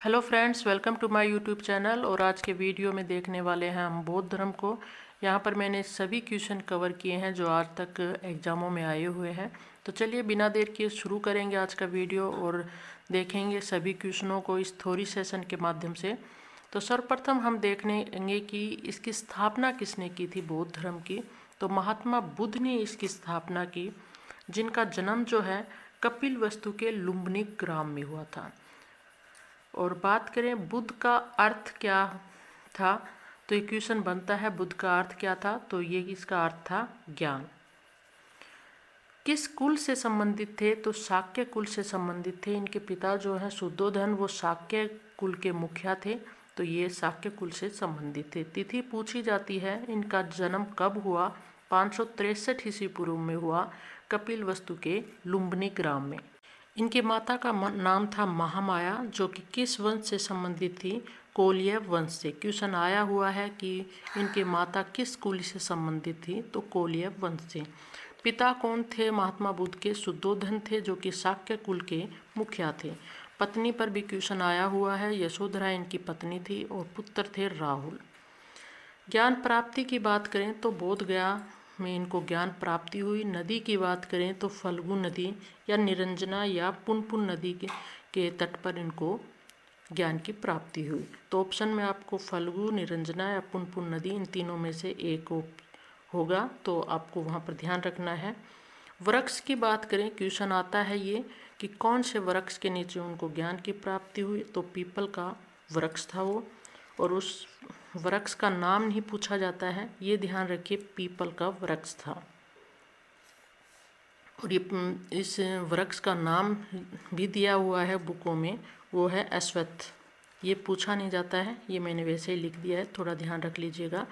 Hello friends, welcome to my YouTube channel. और आज के वीडियो में देखने वाले हैं हम बौद्ध धर्म को। यहाँ पर मैंने सभी क्वेश्चन कवर किए हैं जो आज तक एग्ज़ामों में आए हुए हैं। तो चलिए बिना देर किए शुरू करेंगे आज का वीडियो और देखेंगे सभी क्वेश्चनों को इस थ्योरी सेशन के माध्यम से। तो सर्वप्रथम हम देखेंगे कि इसकी स्थापना किसने की थी बौद्ध धर्म की। तो महात्मा बुद्ध ने इसकी स्थापना की, जिनका जन्म जो है कपिलवस्तु के लुम्बिनी ग्राम में हुआ था। और बात करें बुद्ध का अर्थ क्या था, तो ये क्वेश्चन बनता है बुद्ध का अर्थ क्या था। तो ये इसका अर्थ था ज्ञान। किस कुल से संबंधित थे, तो शाक्य कुल से संबंधित थे। इनके पिता जो है शुद्धोधन, वो शाक्य कुल के मुखिया थे। तो ये शाक्य कुल से संबंधित थे। तिथि पूछी जाती है, इनका जन्म कब हुआ। 563 ईस्वी पूर्व में हुआ, कपिलवस्तु के लुम्बिनी ग्राम में। इनके माता का नाम था महामाया, जो कि किस वंश से संबंधित थी, कोलियव वंश से। क्वेश्चन आया हुआ है कि इनके माता किस कुल से संबंधित थी, तो कोलियव वंश से। पिता कौन थे महात्मा बुद्ध के, शुद्धोधन थे, जो कि शाक्य कुल के मुखिया थे। पत्नी पर भी क्वेश्चन आया हुआ है, यशोधरा इनकी पत्नी थी और पुत्र थे राहुल। ज्ञान प्राप्ति की बात करें तो बोध गया में इनको ज्ञान प्राप्ति हुई। नदी की बात करें तो फल्गु नदी या निरंजना या पुनपुन नदी के तट पर इनको ज्ञान की प्राप्ति हुई। तो ऑप्शन में आपको फल्गु, निरंजना या पुनपुन नदी, इन तीनों में से एक होगा, तो आपको वहाँ पर ध्यान रखना है। वृक्ष की बात करें, क्वेश्चन आता है ये कि कौन से वृक्ष के नीचे उनको ज्ञान की प्राप्ति हुई, तो पीपल का वृक्ष था वो। और उस वृक्ष का नाम नहीं पूछा जाता है, ये ध्यान रखिए, पीपल का वृक्ष था। और ये इस वृक्ष का नाम भी दिया हुआ है बुकों में, वो है अश्वत्थ। ये पूछा नहीं जाता है, ये मैंने वैसे ही लिख दिया है, थोड़ा ध्यान रख लीजिएगा।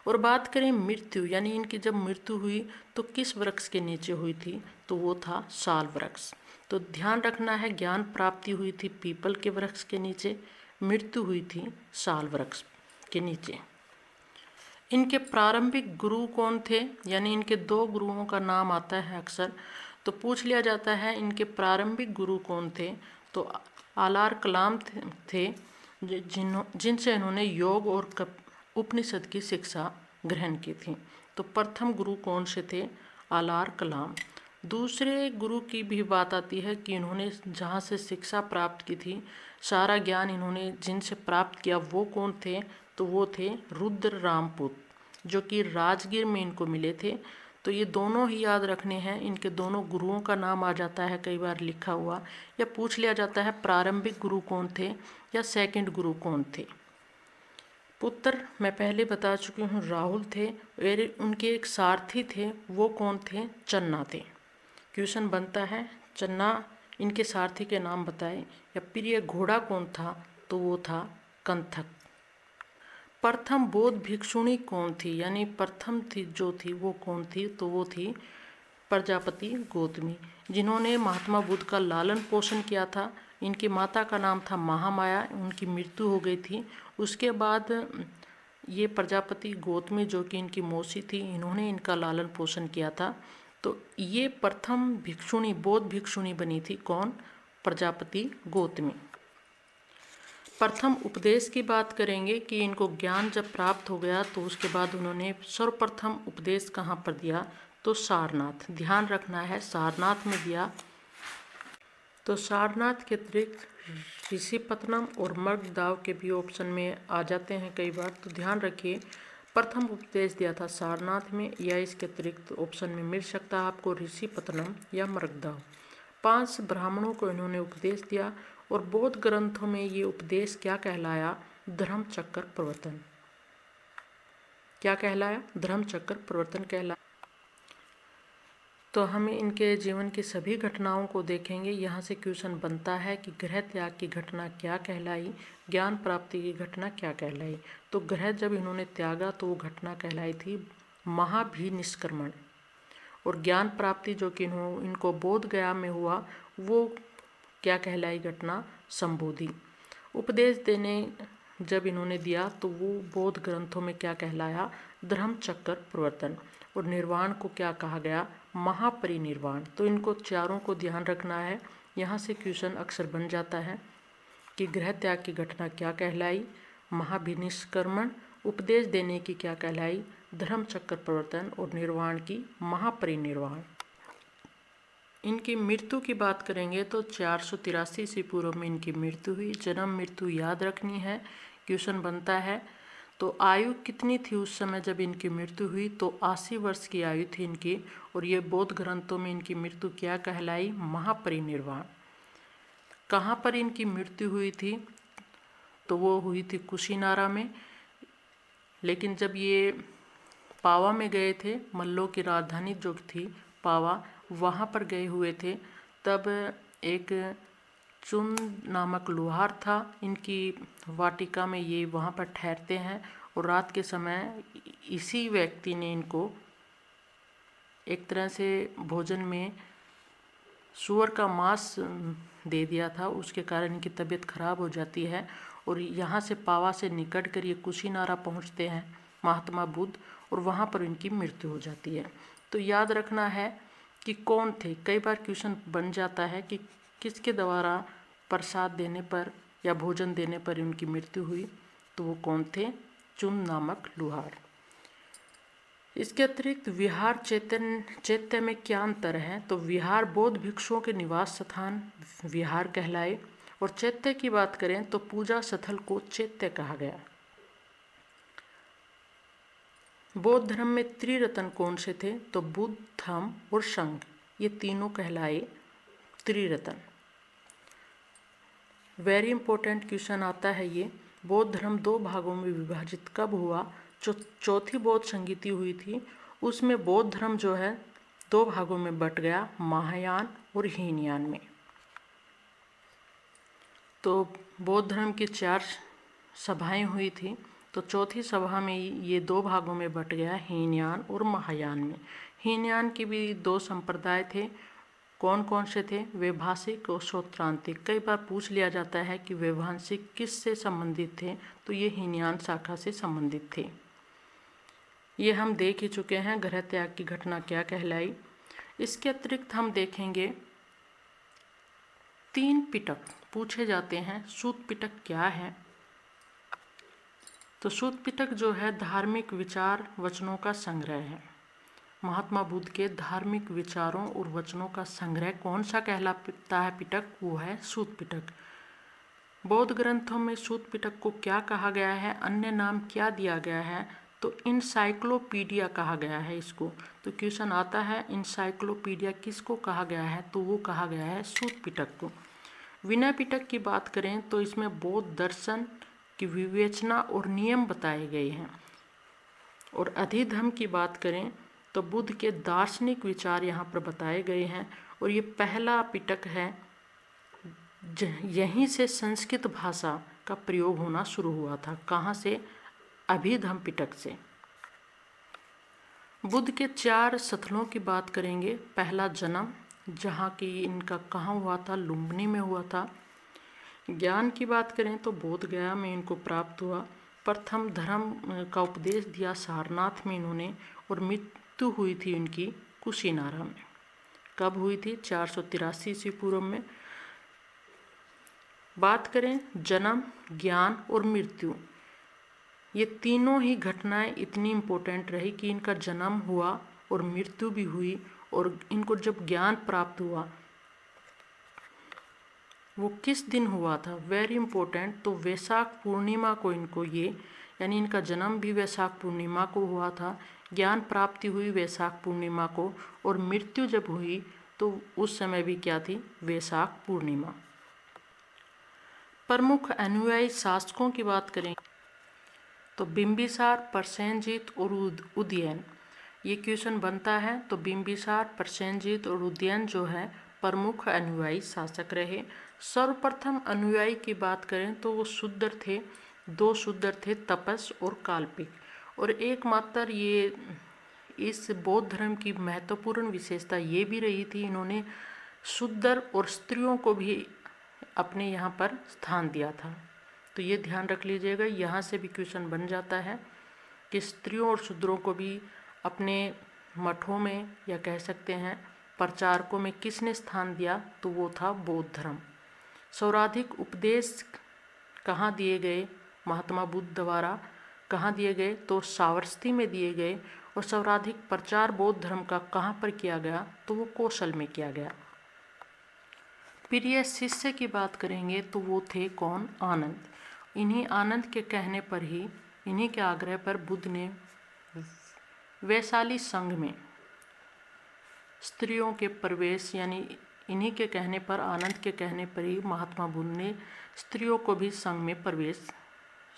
और बात करें मृत्यु, यानी इनकी जब मृत्यु हुई तो किस वृक्ष के नीचे हुई थी, तो वो था साल वृक्ष। तो ध्यान रखना है, ज्ञान प्राप्ति हुई थी पीपल के वृक्ष के नीचे, मृत्यु हुई थी साल वृक्ष के नीचे। इनके प्रारंभिक गुरु कौन थे, यानी इनके दो गुरुओं का नाम आता है अक्सर, तो पूछ लिया जाता है इनके प्रारंभिक गुरु कौन थे। तो आलार कलाम थे, जिनसे इन्होंने योग और उपनिषद की शिक्षा ग्रहण की थी। तो प्रथम गुरु कौन से थे, आलार कलाम। दूसरे गुरु की भी बात आती है कि इन्होंने जहाँ से शिक्षा प्राप्त की थी, सारा ज्ञान इन्होंने जिनसे प्राप्त किया, वो कौन थे, तो वो थे रुद्र रामपुत, जो कि राजगीर में इनको मिले थे। तो ये दोनों ही याद रखने हैं, इनके दोनों गुरुओं का नाम आ जाता है कई बार लिखा हुआ, या पूछ लिया जाता है प्रारंभिक गुरु कौन थे या सेकंड गुरु कौन थे। पुत्र मैं पहले बता चुकी हूँ, राहुल थे। और उनके एक सारथी थे, वो कौन थे, चन्ना थे। क्वेश्चन बनता है चन्ना, इनके सारथी के नाम बताए। या प्रिय घोड़ा कौन था, तो वो था कंथक। प्रथम बौद्ध भिक्षुणी कौन थी, यानी प्रथम थी जो थी वो कौन थी, तो वो थी प्रजापति गौतमी, जिन्होंने महात्मा बुद्ध का लालन पोषण किया था। इनकी माता का नाम था महामाया, उनकी मृत्यु हो गई थी। उसके बाद ये प्रजापति गौतमी, जो कि इनकी मौसी थी, इन्होंने इनका लालन पोषण किया था। तो ये प्रथम भिक्षुणी, बौद्ध भिक्षुणी बनी थी कौन, प्रजापति गौतमी। प्रथम उपदेश की बात करेंगे कि इनको ज्ञान जब प्राप्त हो गया तो उसके बाद उन्होंने सर्वप्रथम उपदेश कहाँ पर दिया, तो सारनाथ। ध्यान रखना है, सारनाथ में दिया। तो सारनाथ के अतिरिक्त ऋषिपत्तनम और मर्गदाव के भी ऑप्शन में आ जाते हैं कई बार, तो ध्यान रखिए। प्रथम उपदेश दिया था सारनाथ में, या इसके अतिरिक्त ऑप्शन में मिल सकता है आपको ऋषिपत्तनम या मर्गदाव। 5 ब्राह्मणों को इन्होंने उपदेश दिया। और बौद्ध ग्रंथों में ये उपदेश क्या कहलाया, धर्मचक्र प्रवर्तन। क्या कहलाया, धर्मचक्र प्रवर्तन कहलाया। तो हमें इनके जीवन की सभी घटनाओं को देखेंगे। यहाँ से क्वेश्चन बनता है कि गृह त्याग की घटना क्या कहलाई, ज्ञान प्राप्ति की घटना क्या कहलाई। तो गृह जब इन्होंने त्यागा तो वो घटना कहलाई थी महाभिनिष्क्रमण। और ज्ञान प्राप्ति जो कि इनको बोध गया में हुआ, वो क्या कहलाई घटना, संबोधि। उपदेश देने जब इन्होंने दिया तो वो बौद्ध ग्रंथों में क्या कहलाया, धर्मचक्र प्रवर्तन। और निर्वाण को क्या कहा गया, महापरिनिर्वाण। तो इनको चारों को ध्यान रखना है, यहाँ से क्वेश्चन अक्सर बन जाता है। कि गृह त्याग की घटना क्या कहलाई, महाभिनिष्क्रमण, उपदेश देने की क्या कहलाई, धर्म चक्र प्रवर्तन और निर्वाण की महापरिनिर्वाण। इनकी मृत्यु की बात करेंगे तो 483 ईस्वी पूर्व में इनकी मृत्यु हुई। जन्म मृत्यु याद रखनी है, क्वेश्चन बनता है। तो आयु कितनी थी उस समय जब इनकी मृत्यु हुई, तो 80 वर्ष की आयु थी इनकी। और ये बौद्ध ग्रंथों में इनकी मृत्यु क्या कहलाई, महापरिनिर्वाण। कहाँ पर इनकी मृत्यु हुई थी, तो वो हुई थी कुशीनारा में। लेकिन जब ये पावा में गए थे, मल्लों की राजधानी जो थी पावा, वहाँ पर गए हुए थे, तब एक चुन नामक लोहार था इनकी वाटिका में, ये वहाँ पर ठहरते हैं। और रात के समय इसी व्यक्ति ने इनको एक तरह से भोजन में सूअर का मांस दे दिया था, उसके कारण इनकी तबीयत खराब हो जाती है। और यहाँ से पावा से निकट कर ये कुशीनारा पहुँचते हैं महात्मा बुद्ध, और वहाँ पर इनकी मृत्यु हो जाती है। तो याद रखना है कि कौन थे। कई बार क्वेश्चन बन जाता है कि किसके द्वारा प्रसाद देने पर या भोजन देने पर उनकी मृत्यु हुई, तो वो कौन थे, चुन नामक लोहार। इसके अतिरिक्त विहार चैत्य में क्या अंतर है, तो विहार बौद्ध भिक्षुओं के निवास स्थान विहार कहलाए, और चैत्य की बात करें तो पूजा स्थल को चैत्य कहा गया। बौद्ध धर्म में त्रिरत्न कौन से थे, तो बुद्ध, धम्म और संघ, ये तीनों कहलाए त्रिरत्न। वेरी इंपॉर्टेंट क्वेश्चन आता है ये। बौद्ध धर्म 2 भागों में विभाजित कब हुआ, जो चौथी बौद्ध संगीति हुई थी उसमें बौद्ध धर्म जो है 2 भागों में बट गया, महायान और हीनयान में। तो बौद्ध धर्म की 4 सभाएं हुई थी, तो चौथी सभा में ये 2 भागों में बट गया, हीनयान और महायान में। हीनयान के भी 2 संप्रदाय थे, कौन कौन से थे, वैभाषिक और श्रोत्रांतिक। कई बार पूछ लिया जाता है कि वैभाषिक किस से संबंधित थे, तो ये हीनयान शाखा से संबंधित थे। ये हम देख ही चुके हैं, गृह त्याग की घटना क्या कहलाई। इसके अतिरिक्त हम देखेंगे 3 पिटक पूछे जाते हैं। सूत पिटक क्या है, तो सूत पिटक जो है धार्मिक विचार वचनों का संग्रह है। महात्मा बुद्ध के धार्मिक विचारों और वचनों का संग्रह कौन सा कहलाता है पिटक, वो है सूत पिटक। बौद्ध ग्रंथों में सूत पिटक को क्या कहा गया है, अन्य नाम क्या दिया गया है, तो इंसाइक्लोपीडिया कहा गया है इसको। तो क्वेश्चन आता है इंसाइक्लोपीडिया किसको कहा गया है, तो वो कहा गया है सूत पिटक को। विनय पिटक की बात करें तो इसमें बौद्ध दर्शन की विवेचना और नियम बताए गए हैं। और अधिधम्म की बात करें तो बुद्ध के दार्शनिक विचार यहाँ पर बताए गए हैं। और ये पहला पिटक है, यहीं से संस्कृत भाषा का प्रयोग होना शुरू हुआ था। कहाँ से, अभिधम्म पिटक से। बुद्ध के 4 स्थलों की बात करेंगे। पहला जन्म, जहाँ की इनका कहाँ हुआ था, लुम्बिनी में हुआ था। ज्ञान की बात करें तो बोध गया में इनको प्राप्त हुआ। प्रथम धर्म का उपदेश दिया सारनाथ में इन्होंने, और मृत्यु हुई थी इनकी कुशीनारा में। कब हुई थी, 483 ईस्वी पूर्व में। बात करें जन्म, ज्ञान और मृत्यु, ये तीनों ही घटनाएं इतनी इम्पोर्टेंट रही कि इनका जन्म हुआ और मृत्यु भी हुई। और इनको जब ज्ञान प्राप्त हुआ वो किस दिन हुआ था, वेरी इंपॉर्टेंट, तो वैशाख पूर्णिमा को इनको ये, यानी इनका जन्म भी वैशाख पूर्णिमा को हुआ था, ज्ञान प्राप्ति हुई वैशाख पूर्णिमा को, और मृत्यु जब हुई तो उस समय भी क्या थी, वैशाख पूर्णिमा। प्रमुख अनुयायी शासकों की बात करें तो बिंबिसार, प्रसेनजीत और उदयन, ये क्वेश्चन बनता है। तो बिंबिसार, प्रसेनजीत और उदयन जो है प्रमुख अनुयायी शासक रहे। सर्वप्रथम अनुयायी की बात करें तो वो शूद्र थे, 2 शूद्र थे, तपस और काल्पिक। और एकमात्र ये इस बौद्ध धर्म की महत्वपूर्ण विशेषता ये भी रही थी, इन्होंने शूद्र और स्त्रियों को भी अपने यहाँ पर स्थान दिया था। तो ये ध्यान रख लीजिएगा, यहाँ से भी क्वेश्चन बन जाता है कि स्त्रियों और शूद्रों को भी अपने मठों में या कह सकते हैं प्रचारकों में किसने स्थान दिया, तो वो था बौद्ध धर्म। सर्वाधिक उपदेश कहाँ दिए गए महात्मा बुद्ध द्वारा, कहाँ दिए गए तो श्रावस्ती में दिए गए। और सर्वाधिक प्रचार बौद्ध धर्म का कहाँ पर किया गया तो वो कौशल में किया गया। प्रिय शिष्य की बात करेंगे तो वो थे कौन, आनंद। इन्हीं आनंद के कहने पर ही, इन्हीं के आग्रह पर बुद्ध ने वैशाली संघ में स्त्रियों के प्रवेश, यानी इन्हीं के कहने पर, आनंद के कहने पर ही महात्मा बुद्ध ने स्त्रियों को भी संघ में प्रवेश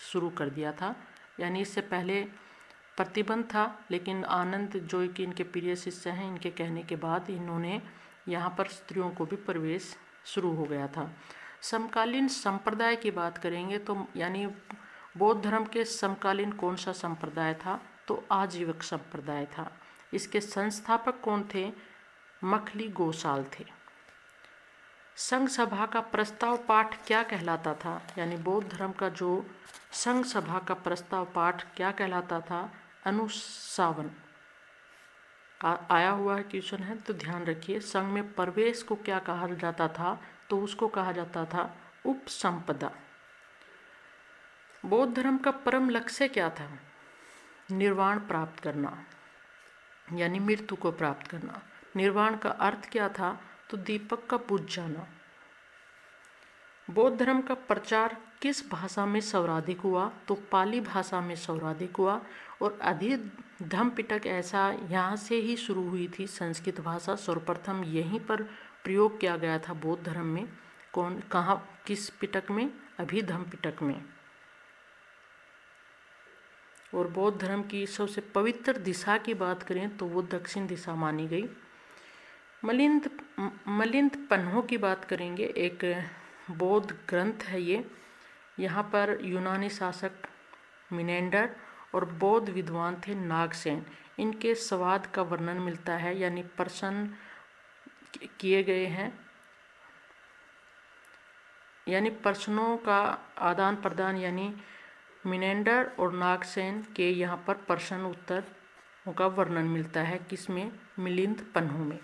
शुरू कर दिया था। यानी इससे पहले प्रतिबंध था, लेकिन आनंद जो कि इनके प्रिय शिष्य हैं, इनके कहने के बाद इन्होंने यहाँ पर स्त्रियों को भी प्रवेश शुरू हो गया था। समकालीन संप्रदाय की बात करेंगे तो यानी बौद्ध धर्म के समकालीन कौन सा संप्रदाय था तो आजीवक संप्रदाय था। इसके संस्थापक कौन थे, मखली गोसाल थे। संघ सभा का प्रस्ताव पाठ क्या कहलाता था, यानी बौद्ध धर्म का जो संघ सभा का प्रस्ताव पाठ क्या कहलाता था, अनुशासन। आया हुआ क्वेश्चन है तो ध्यान रखिए। संघ में प्रवेश को क्या कहा जाता था तो उसको कहा जाता था उपसंपदा। बौद्ध धर्म का परम लक्ष्य क्या था, निर्वाण प्राप्त करना, यानी मृत्यु को प्राप्त करना। निर्वाण का अर्थ क्या था तो दीपक का बुझ जाना। बौद्ध धर्म का प्रचार किस भाषा में सर्वाधिक हुआ तो पाली भाषा में सर्वाधिक हुआ। और धम्म पिटक ऐसा यहाँ से ही शुरू हुई थी संस्कृत भाषा, सर्वप्रथम यहीं पर प्रयोग किया गया था बौद्ध धर्म में। कौन, कहाँ, किस पिटक में, अभिधम्म पिटक में। और बौद्ध धर्म की सबसे पवित्र दिशा की बात करें तो वो दक्षिण दिशा मानी गई। मिलिंद पन्हों की बात करेंगे, एक बौद्ध ग्रंथ है ये। यहाँ पर यूनानी शासक मिनेंडर और बौद्ध विद्वान थे नागसेन, इनके संवाद का वर्णन मिलता है, यानी प्रश्न किए गए हैं, यानी प्रश्नों का आदान प्रदान, यानी मिनेंडर और नागसेन के यहाँ पर प्रश्न उत्तर का वर्णन मिलता है। किसमें, मिलिंद पन्हों में।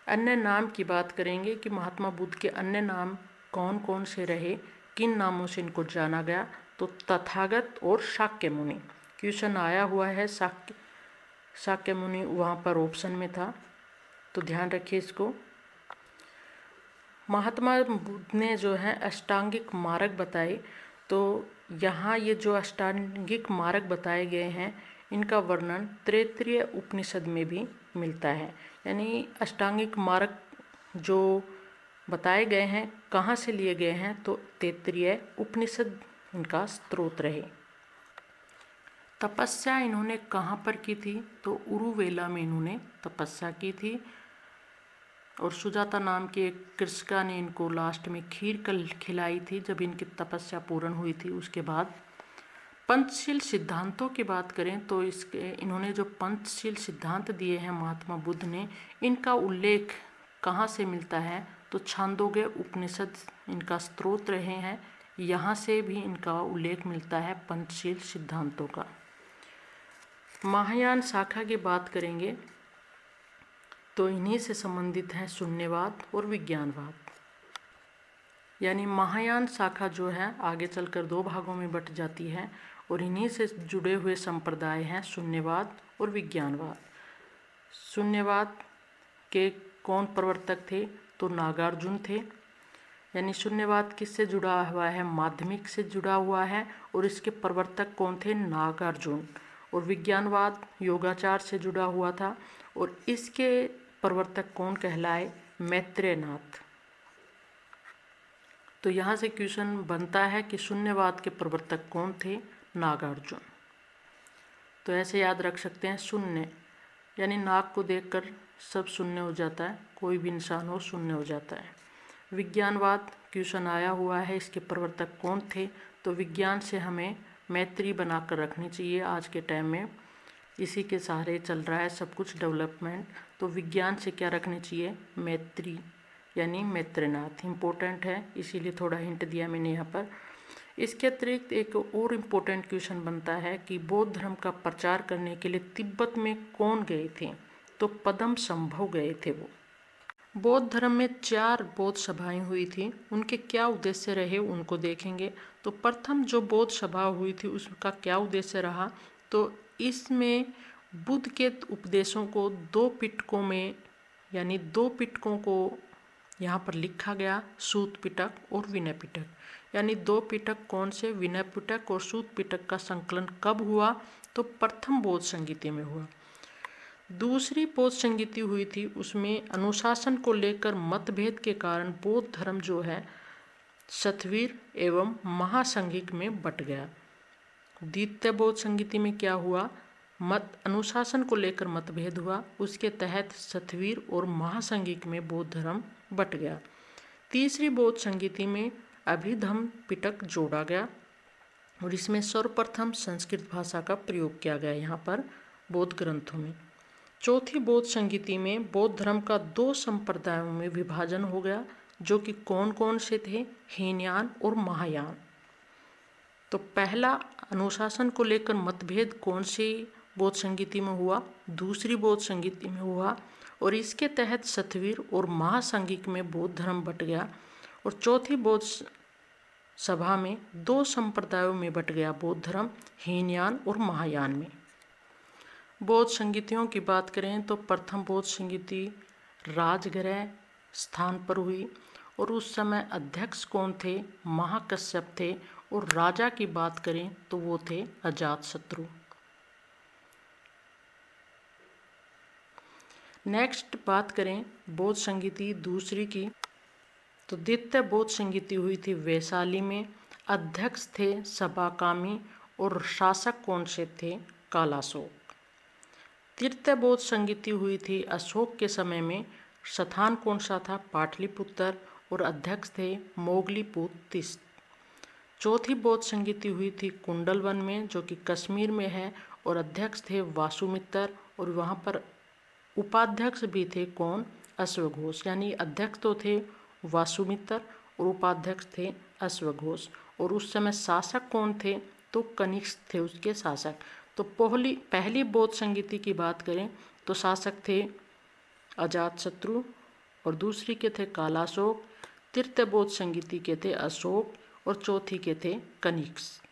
अन्य नाम की बात करेंगे कि महात्मा बुद्ध के अन्य नाम कौन कौन से रहे, किन नामों से इनको जाना गया तो तथागत और शाक्य मुनि। क्वेश्चन आया हुआ है, शाक्य मुनि वहाँ पर ऑप्शन में था तो ध्यान रखिए इसको। महात्मा बुद्ध ने जो है अष्टांगिक मार्ग बताए, तो यहाँ ये जो अष्टांगिक मार्ग बताए गए हैं इनका वर्णन तैत्तिरीय उपनिषद में भी मिलता है। यानी अष्टांगिक मार्ग जो बताए गए हैं कहाँ से लिए गए हैं तो तैत्तिरीय उपनिषद इनका स्रोत रहे। तपस्या इन्होंने कहाँ पर की थी तो उरुवेला में इन्होंने तपस्या की थी। और सुजाता नाम की एक कृषिका ने इनको लास्ट में खीर खिलाई थी जब इनकी तपस्या पूर्ण हुई थी। उसके बाद पंचशील सिद्धांतों की बात करें तो इन्होंने जो पंचशील सिद्धांत दिए हैं महात्मा बुद्ध ने, इनका उल्लेख कहाँ से मिलता है तो छांदोग्य उपनिषद इनका स्रोत रहे हैं। यहाँ से भी इनका उल्लेख मिलता है पंचशील सिद्धांतों का। महायान शाखा की बात करेंगे तो इन्हीं से संबंधित है शून्यवाद और विज्ञानवाद। यानी महायान शाखा जो है आगे चलकर दो भागों में बट जाती है और इन्हीं से जुड़े हुए संप्रदाय हैं शून्यवाद और विज्ञानवाद। शून्यवाद के कौन प्रवर्तक थे तो नागार्जुन थे। यानी शून्यवाद किससे जुड़ा हुआ है, माध्यमिक से जुड़ा हुआ है और इसके प्रवर्तक कौन थे, नागार्जुन। और विज्ञानवाद योगाचार से जुड़ा हुआ था और इसके प्रवर्तक कौन कहलाए, मैत्रेयनाथ। तो यहाँ से क्वेश्चन बनता है कि शून्यवाद के प्रवर्तक कौन थे, नागार्जुन। तो ऐसे याद रख सकते हैं, शून्य यानी नाग को देखकर सब शून्य हो जाता है, कोई भी इंसान हो शून्य हो जाता है। विज्ञानवाद क्वेश्चन आया हुआ है, इसके प्रवर्तक कौन थे तो विज्ञान से हमें मैत्री बनाकर रखनी चाहिए। आज के टाइम में इसी के सहारे चल रहा है सब कुछ डेवलपमेंट, तो विज्ञान से क्या रखनी चाहिए, मैत्री, यानी मैत्रेयनाथ। इम्पोर्टेंट है इसीलिए थोड़ा हिंट दिया मैंने यहाँ पर। इसके अतिरिक्त एक और इम्पोर्टेंट क्वेश्चन बनता है कि बौद्ध धर्म का प्रचार करने के लिए तिब्बत में कौन गए थे तो पद्म संभव गए थे वो। बौद्ध धर्म में 4 बौद्ध सभाएं हुई थी। उनके क्या उद्देश्य रहे उनको देखेंगे। तो प्रथम जो बौद्ध सभा हुई थी उसका क्या उद्देश्य रहा, तो इसमें बुद्ध के उपदेशों को 2 पिटकों में यानी 2 पिटकों को यहाँ पर लिखा गया, सूत पिटक और विनय पिटक। यानी 2 पिटक कौन से, विनय पिटक और सूत पिटक का संकलन कब हुआ, तो प्रथम बौद्ध संगीति में हुआ। दूसरी बौद्ध संगीति हुई थी, उसमें अनुशासन को लेकर मतभेद के कारण बौद्ध धर्म जो है सतवीर एवं महासंघिक में बट गया। द्वितीय बौद्ध संगीति में क्या हुआ, अनुशासन को लेकर मतभेद हुआ, उसके तहत सतवीर और महासंघिक में बौद्ध धर्म बट गया। तीसरी बौद्ध संगीति में अभिधम्म पिटक जोड़ा गया और इसमें सर्वप्रथम संस्कृत भाषा का प्रयोग किया गया यहाँ पर बौद्ध ग्रंथों में। चौथी बौद्ध संगीति में बौद्ध धर्म का 2 संप्रदायों में विभाजन हो गया, जो कि कौन कौन से थे, हीनयान और महायान। तो पहला अनुशासन को लेकर मतभेद कौन सी बौद्ध संगीति में हुआ, दूसरी बौद्ध संगीति में हुआ और इसके तहत सतवीर और महासंघिक में बौद्ध धर्म बट गया। और चौथी बौद्ध सभा में 2 संप्रदायों में बट गया बौद्ध धर्म, हीनयान और महायान में। बौद्ध संगीतियों की बात करें तो प्रथम बौद्ध संगीति राजगृह स्थान पर हुई और उस समय अध्यक्ष कौन थे, महाकश्यप थे और राजा की बात करें तो वो थे अजातशत्रु। नेक्स्ट बात करें बौद्ध संगीति दूसरी की, तो द्वितीय बौद्ध संगीति हुई थी वैशाली में। अध्यक्ष थे सबाकामी और शासक कौन से थे, कालाशोक। तृतीय बौद्ध संगीति हुई थी अशोक के समय में। स्थान कौन सा था, पाटलिपुत्र और अध्यक्ष थे मोगलीपुत्र तिस्त। चौथी बौद्ध संगीति हुई थी कुंडल वन में, जो कि कश्मीर में है और अध्यक्ष थे वासुमित्र और वहाँ पर उपाध्यक्ष भी थे कौन, अश्वघोष। यानी अध्यक्ष तो थे वासुमित्र और उपाध्यक्ष थे अश्वघोष। और उस समय शासक कौन थे, तो कनिष्क थे उसके शासक। तो पहली बौद्ध संगीति की बात करें तो शासक थे अजातशत्रु और दूसरी के थे कालाशोक। तृतीय बौद्ध संगीति के थे अशोक और चौथी के थे कनिष्क।